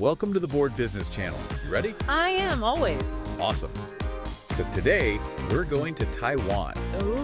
Welcome to the Board Business Channel. You ready? I am, always. Awesome. Because today, we're going to Taiwan Ooh,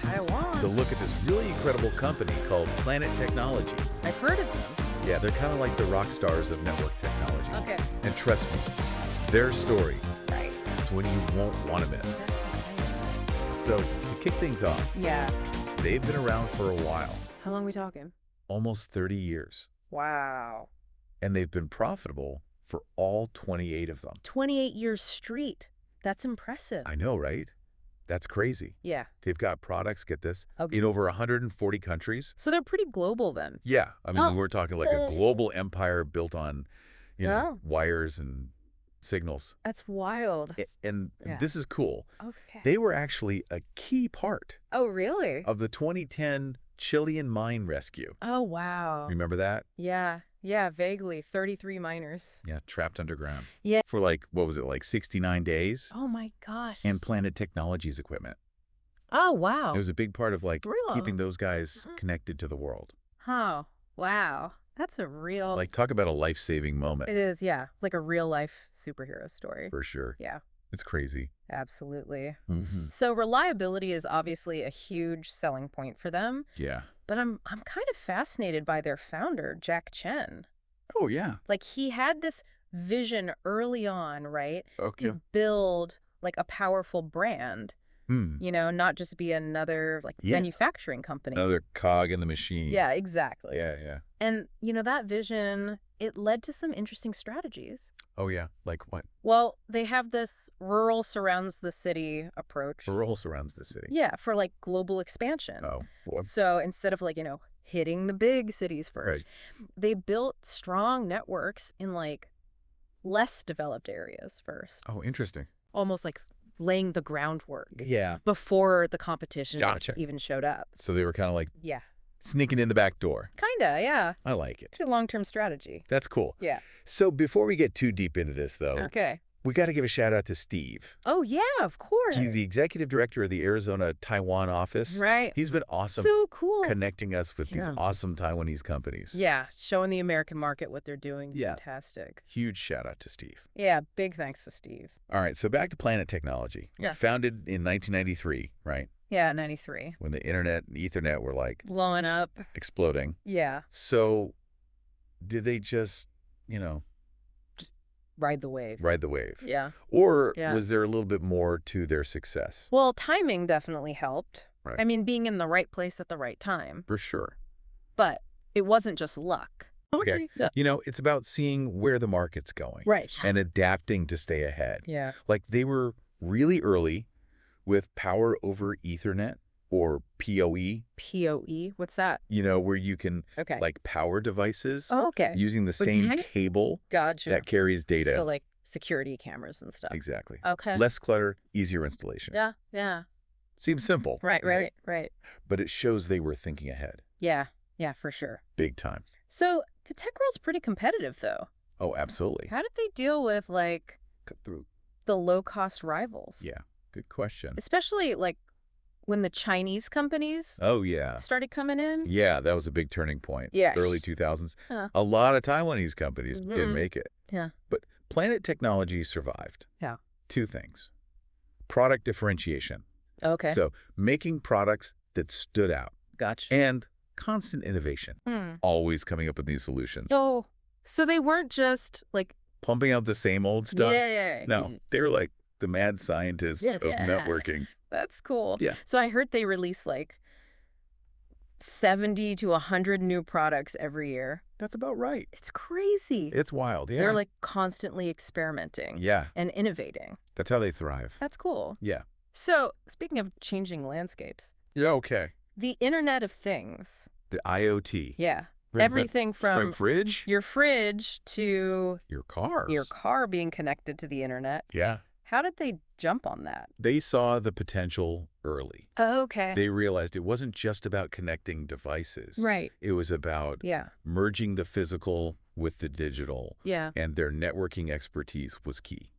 Taiwan. to look at this really incredible company called Planet Technology. I've heard of them. Yeah, they're kind of like the rock stars of network technology. Okay. And trust me, their story Right. is one you won't want to miss. So, to kick things off, Yeah. they've been around for a while, How long are we talking? almost 30 years. Wow. And they've been profitable for all 28 of them. 28 years straight. That's impressive. I know, right? That's crazy. Yeah. They've got products, get this, Okay. in over 140 countries. So they're pretty global then. Yeah, I mean, Oh. we're talking like a global empire built on, Oh. wires and signals. That's wild. And Yeah. this is cool. Okay. They were actually a key part Oh, really? of the 2010 Chilean mine rescue. Oh, wow. Remember that? Yeah. Yeah, vaguely. 33 miners. Yeah, trapped underground. Yeah. For like, what was it, like 69 days? Oh, my gosh. And Planet Technology's equipment. Oh, wow. It was a big part of like Real. keeping those guys connected to the world. Oh, wow. That's a real... Like, talk about a life-saving moment. It is, yeah. Like a real-life superhero story. For sure. Yeah. It's crazy. Absolutely. Mm-hmm. So reliability is obviously a huge selling point for them, Yeah. but I'm kind of fascinated by their founder, Jack Chen. Oh, yeah. Like he had this vision early on, right? Okay. To build like a powerful brand, you know, not just be another like Yeah. manufacturing company. Another cog in the machine. Yeah, exactly. Yeah. And you know, that vision, it led to some interesting strategies. Oh, yeah. Like what? Well, they have this rural surrounds the city approach. Rural surrounds the city. Yeah, for like global expansion. Oh. Well, So instead of like, you know, hitting the big cities first, right. they built strong networks in like less developed areas first. Oh, interesting. Almost like laying the groundwork Yeah. before the competition Gotcha. even showed up. So they were kind of like Yeah. sneaking in the back door. Kinda, yeah. I like it. It's a long-term strategy. That's cool. Yeah. So before we get too deep into this, though, Okay. we got to give a shout out to Steve. Oh, yeah, of course. He's the executive director of the Arizona Taiwan office. Right. He's been awesome So cool. connecting us with these Yeah. awesome Taiwanese companies. Yeah, showing the American market what they're doing. Yeah. Fantastic. Huge shout out to Steve. Yeah, big thanks to Steve. All right, so back to Planet Technology. Yeah. Founded in 1993, right? Yeah, 93. When the internet and Ethernet were like Blowing up. exploding. Yeah. So did they just, Ride the wave. ride the wave? Yeah. Or Yeah. was there a little bit more to their success? Well, timing definitely helped. Right. I mean, being in the right place at the right time. For sure. But it wasn't just luck. Okay. Yeah. It's about seeing where the market's going. Right. And adapting to stay ahead. Yeah. Like they were really early with power over Ethernet or PoE, PoE? What's that? where you can Okay. like power devices Oh, okay. using the same Okay. cable Gotcha. that carries data. So like security cameras and stuff. Exactly. Okay. Less clutter, easier installation. Yeah. Yeah. Seems simple. Right. But it shows they were thinking ahead. Yeah. Yeah, for sure. Big time. So the tech world's pretty competitive, though. Oh, absolutely. How did they deal with like Cut through. the low-cost rivals? Yeah. Good question. Especially like when the Chinese companies Oh, yeah. started coming in. Yeah, that was a big turning point. Yes. Early 2000s. Huh. A lot of Taiwanese companies didn't Mhm. make it. Yeah. But Planet Technology survived. Yeah. Two things. Product differentiation. Okay. So making products that stood out Gotcha. and constant innovation. Always coming up with new solutions. Oh, so they weren't just like, Pumping out the same old stuff. yeah. No, they were like the mad scientists of Yeah. networking. That's cool. Yeah. So I heard they release like 70 to 100 new products every year. That's about right. It's crazy. It's wild. Yeah. They're like constantly experimenting Yeah. and innovating. That's how they thrive. That's cool. Yeah. So speaking of changing landscapes, Yeah. Okay. the Internet of Things. The IoT. Yeah. Right, Everything It's like from fridge. your fridge to Your cars. your car being connected to the internet. Yeah. How did they jump on that? They saw the potential early. Oh, okay. They realized it wasn't just about connecting devices. Right. It was about Yeah. merging the physical with the digital, Yeah. and their networking expertise was key.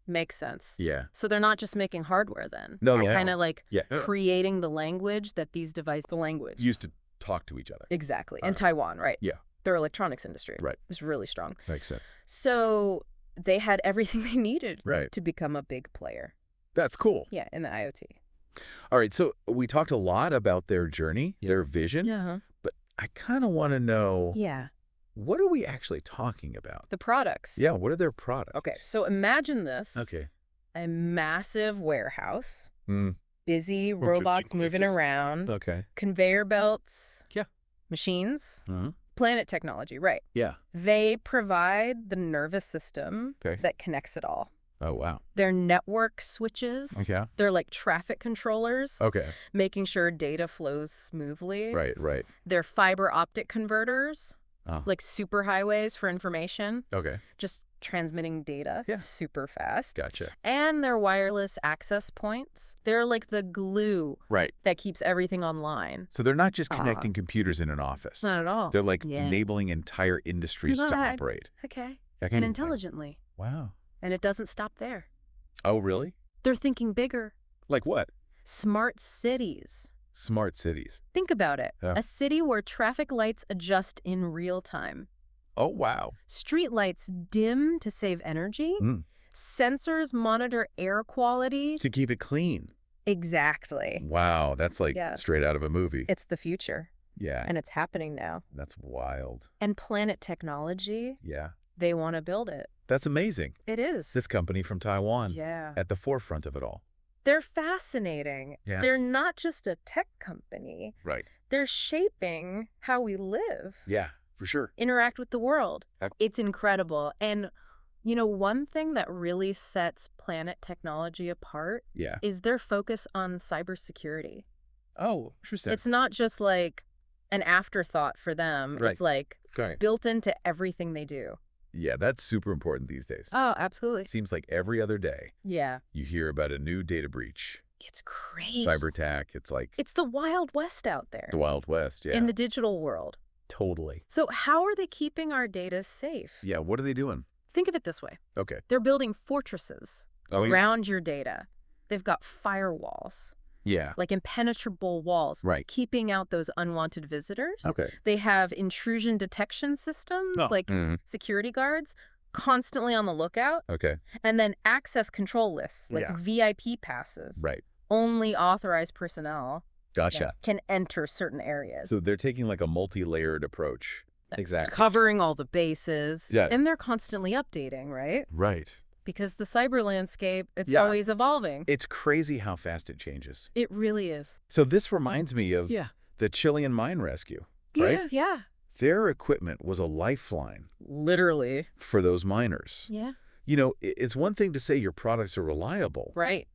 Makes sense. Yeah. So they're not just making hardware then. No, They're no. kind of like Yeah. creating the language that these devices, the language. Used to talk to each other. Exactly. In Taiwan, right? Yeah. Their electronics industry Right. was really strong. Makes sense. So they had everything they needed Right. to become a big player. That's cool. Yeah, in the IoT. All right, so we talked a lot about their journey, their vision, Yeah. but I kind of want to know, Yeah. what are we actually talking about? The products. Yeah, what are their products? Okay, so imagine this. Okay. A massive warehouse, Mm. busy of robots genius. moving around, Okay. conveyor belts, Yeah. machines, Uh-huh. Planet Technology, right. Yeah. They provide the nervous system Okay. that connects it all. Oh, wow. They're network switches. Okay. They're like traffic controllers, Okay. making sure data flows smoothly. Right, right. They're fiber optic converters, Oh. like superhighways for information, Okay. just transmitting data Yeah. super fast. Gotcha. And they're wireless access points. They're like the glue Right. that keeps everything online. So they're not just Ah. connecting computers in an office. Not at all. They're like Yeah. enabling entire industries to Right. operate. Okay. Okay. And intelligently. Wow. And it doesn't stop there. Oh, really? They're thinking bigger. Like what? Smart cities. Smart cities. Think about it. Yeah. A city where traffic lights adjust in real time. Oh, wow. Street lights dim to save energy. Mm. Sensors monitor air quality. To keep it clean. Exactly. Wow. That's like Yeah. straight out of a movie. It's the future. Yeah. And it's happening now. That's wild. And Planet Technology, Yeah. they want to build it. That's amazing. It is. This company from Taiwan Yeah. at the forefront of it all. They're fascinating. Yeah. They're not just a tech company. Right. They're shaping how we live, Yeah, for sure. interact with the world. Ac- It's incredible. And, you know, one thing that really sets Planet Technology apart Yeah. is their focus on cybersecurity. Oh, interesting. It's not just like an afterthought for them. Right. It's like Okay. built into everything they do. Yeah, that's super important these days. Oh, absolutely. It seems like every other day Yeah. you hear about a new data breach, It's crazy. cyber attack. It's like It's the Wild West out there the Wild West. Yeah, in the digital world. totally. So how are they keeping our data safe? Yeah, what are they doing? Think of it this way. Okay. They're building fortresses Oh, around your data. They've got firewalls, yeah. like impenetrable walls, Right. keeping out those unwanted visitors. Okay. They have intrusion detection systems, Oh. like Mhm. security guards, constantly on the lookout. Okay. And then access control lists, like Yeah. VIP passes. Right. Only authorized personnel Gotcha. can enter certain areas. So they're taking like a multi-layered approach. Exactly. Covering all the bases. Yeah. And they're constantly updating, right? Right. Because the cyber landscape, it's Yeah. always evolving. It's crazy how fast it changes. It really is. So this reminds me of Yeah. the Chilean mine rescue, right? Yeah. Their equipment was a lifeline Literally. for those miners. Yeah. You know, it's one thing to say your products are reliable, Right.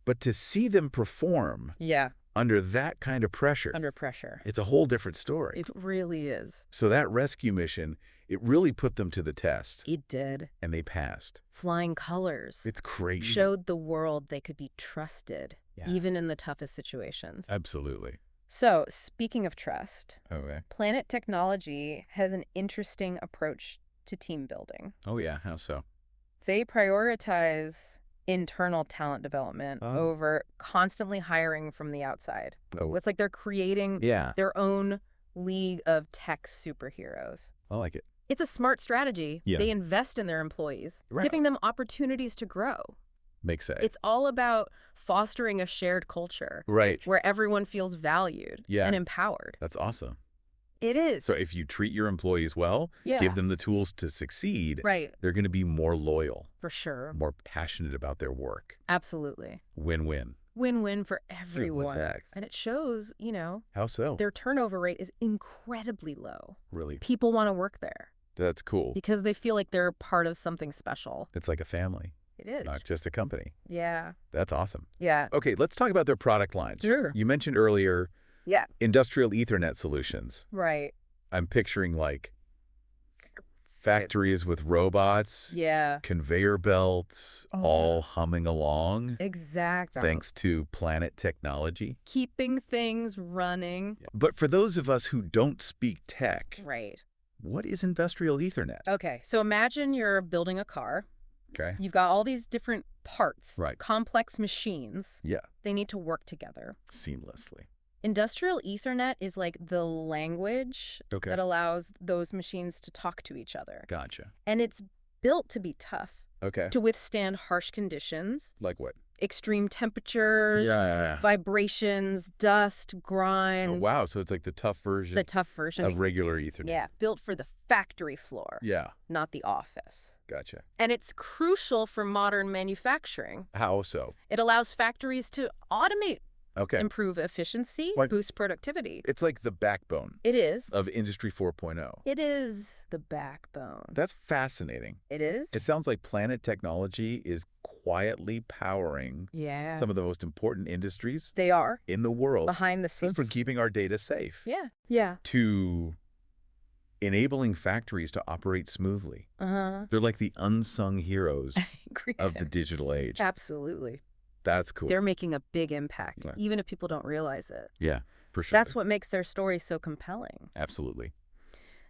but to see them perform Yeah. under that kind of pressure, Under pressure. it's a whole different story. It really is. So that rescue mission, it really put them to the test, It did. and they passed. Flying colors. It's crazy. Showed the world they could be trusted, Yeah. even in the toughest situations. Absolutely. So, speaking of trust, Okay. Planet Technology has an interesting approach to team building. Oh, yeah. How so? They prioritize internal talent development Oh. over constantly hiring from the outside. Oh, It's like they're creating yeah. their own league of tech superheroes. I like it. It's a smart strategy. Yeah. They invest in their employees, Right. giving them opportunities to grow. Makes sense. It's all about fostering a shared culture right. where everyone feels valued Yeah. and empowered. That's awesome. It is. So if you treat your employees well, Yeah. give them the tools to succeed, Right, they're going to be more loyal, for sure. more passionate about their work. Absolutely. Win-win. Win-win for everyone. Thanks. And it shows, you know, How so? their turnover rate is incredibly low. Really, People want to work there that's cool. because they feel like they're part of something special. It's like a family, It is. not just a company. Yeah. That's awesome. Yeah. Okay, let's talk about their product lines. Sure. You mentioned earlier Yeah. industrial Ethernet solutions. Right. I'm picturing like factories with robots, Yeah. conveyor belts, Oh, all humming along. Exactly. Thanks to Planet Technology. Keeping things running. But for those of us who don't speak tech, Right. what is industrial Ethernet? Okay. So imagine you're building a car. Okay. You've got all these different parts. Right. Complex machines. Yeah. They need to work together. Seamlessly. Industrial Ethernet is like the language Okay. that allows those machines to talk to each other. Gotcha. And it's built to be tough, Okay. to withstand harsh conditions, Like what? extreme temperatures, Yeah. vibrations, dust, grime. Oh, wow. So it's like the tough version The tough version. of regular Ethernet. Yeah, built for the factory floor, Yeah. not the office. Gotcha. And it's crucial for modern manufacturing. How so? It allows factories to automate, Okay. improve efficiency, Like- boost productivity. It's like the backbone It is. of Industry 4.0. It is the backbone. That's fascinating. It is? It sounds like Planet Technology is quietly powering Yeah. some of the most important industries They are in the world behind the scenes. for keeping our data safe, Yeah. Yeah. to enabling factories to operate smoothly. Uh-huh. They're like the unsung heroes Agree. of the digital age. Absolutely. That's cool. They're making a big impact, Yeah. even if people don't realize it. Yeah, for sure. That's what makes their story so compelling. Absolutely.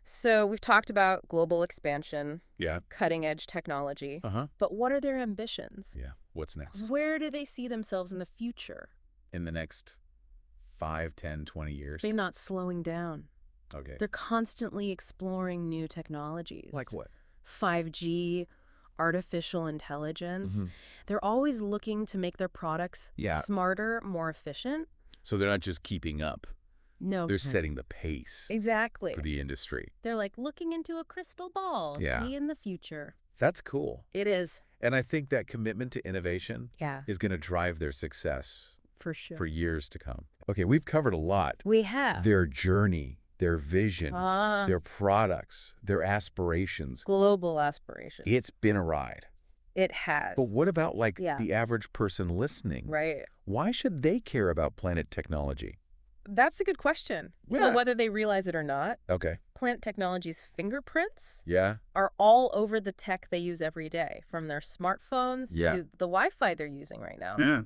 So we've talked about global expansion, Yeah. cutting-edge technology, Uh-huh. but what are their ambitions? Yeah. What's next? Where do they see themselves in the future? In the next 5, 10, 20 years? They're not slowing down. Okay. They're constantly exploring new technologies. Like what? 5G, artificial intelligence. Mhm. They're always looking to make their products Yeah. smarter, more efficient. So they're not just keeping up. No. They're setting the pace Exactly. for the industry. They're like looking into a crystal ball, Yeah. see in the future. That's cool. It is. And I think that commitment to innovation Yeah, is going to drive their success for sure. for years to come. Okay, we've covered a lot. We have. Their journey, their vision, their products, their aspirations. Global aspirations. It's been a ride. It has. But what about like Yeah. the average person listening? Right. Why should they care about Planet Technology? That's a good question. Yeah. Well, whether they realize it or not, Okay. Planet Technology's fingerprints Yeah. are all over the tech they use every day, from their smartphones Yeah. to the Wi-Fi they're using right now. Yeah.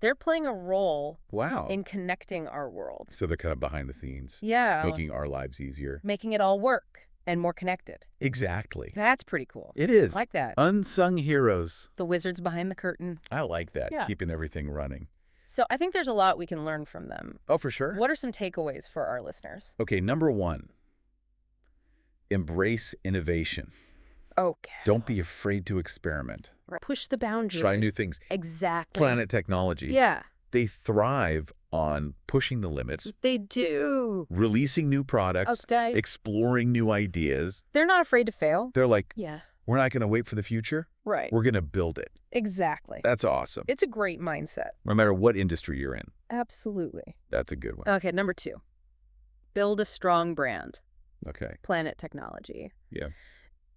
They're playing a role Wow. in connecting our world. So they're kind of behind the scenes, Yeah. making our lives easier. Making it all work and more connected. Exactly. That's pretty cool. It is. I like that. Unsung heroes. The wizards behind the curtain. I like that. Yeah. Keeping everything running. So I think there's a lot we can learn from them. Oh, for sure. What are some takeaways for our listeners? Okay, number 1, embrace innovation. Okay. Don't be afraid to experiment. Push the boundaries. Try new things. Exactly. Planet Technology. Yeah. They thrive on pushing the limits, They do. releasing new products, Okay. exploring new ideas. They're not afraid to fail. They're like, Yeah. we're not going to wait for the future. Right. We're going to build it. Exactly. That's awesome. It's a great mindset. No matter what industry you're in. Absolutely. That's a good one. Okay, number 2. Build a strong brand. Okay. Planet Technology. Yeah.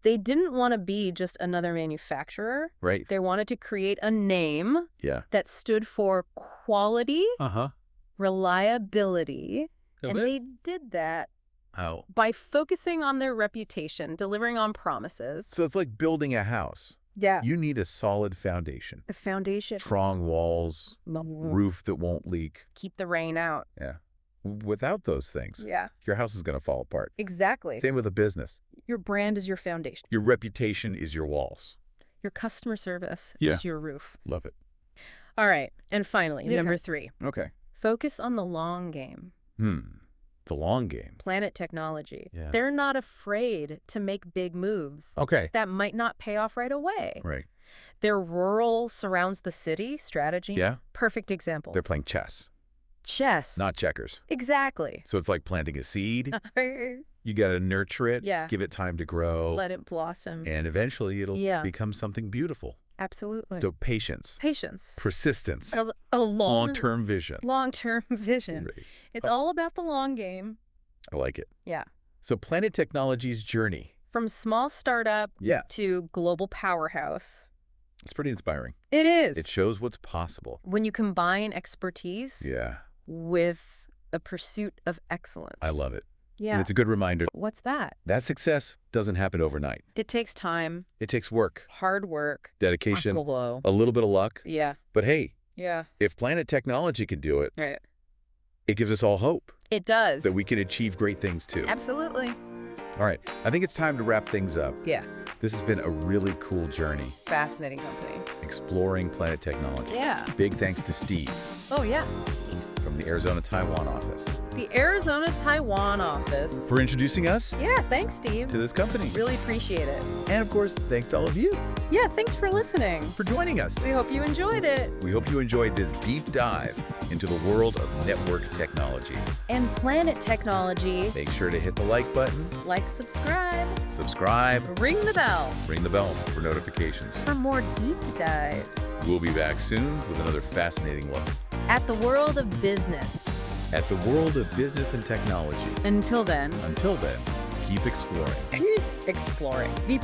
They didn't want to be just another manufacturer. Right. They wanted to create a name Yeah. that stood for quality, Uh-huh. reliability, and Okay. they did that Oh. by focusing on their reputation, delivering on promises. So it's like building a house. Yeah. You need a solid foundation. The foundation. Strong walls, roof that won't leak. Keep the rain out. Yeah. Without those things, Yeah. your house is going to fall apart. Exactly. Same with a business. Your brand is your foundation. Your reputation is your walls. Your customer service Yeah. is your roof. Love it. All right. And finally, Yeah. number 3. Okay. Focus on the long game. The long game. Planet Technology. Yeah. They're not afraid to make big moves Okay. that might not pay off right away. Right. Their rural surrounds the city strategy. Yeah. Perfect example. They're playing chess, Chess. not checkers. Exactly. So it's like planting a seed. You got to nurture it. Yeah. Give it time to grow. Let it blossom. And eventually it'll Yeah. become something beautiful. Absolutely. So patience, Patience. persistence, A long-term vision. long-term vision. Right. It's all about the long game. I like it. Yeah. So Planet Technology's journey. From small startup Yeah. to global powerhouse. It's pretty inspiring. It is. It shows what's possible. When you combine expertise Yeah. with a pursuit of excellence. I love it. Yeah. And it's a good reminder What's that? that success doesn't happen overnight. It takes time, It takes work, hard work, dedication, Blow. a little bit of luck. Yeah. But hey, Yeah. if Planet Technology can do it, Right. it gives us all hope It does. that we can achieve great things too. Absolutely. All right. I think it's time to wrap things up. Yeah. This has been a really cool journey Fascinating company. exploring Planet Technology. Yeah. Big thanks to Steve Oh, yeah. from from the Arizona Taiwan office, The Arizona Taiwan office. for introducing us Yeah, thanks, Steve. to this company. Really appreciate it. And of course, thanks to all of you Yeah, thanks for listening. for joining us. We hope you enjoyed it. We hope you enjoyed this deep dive into the world of network technology. And Planet Technology. Make sure to hit the like button, Like, subscribe, ring the bell bell for notifications. for more deep dives We'll be back soon with another fascinating look at the world of business. at the world of business and technology. Until then, Until then, keep exploring. keep exploring. Beep.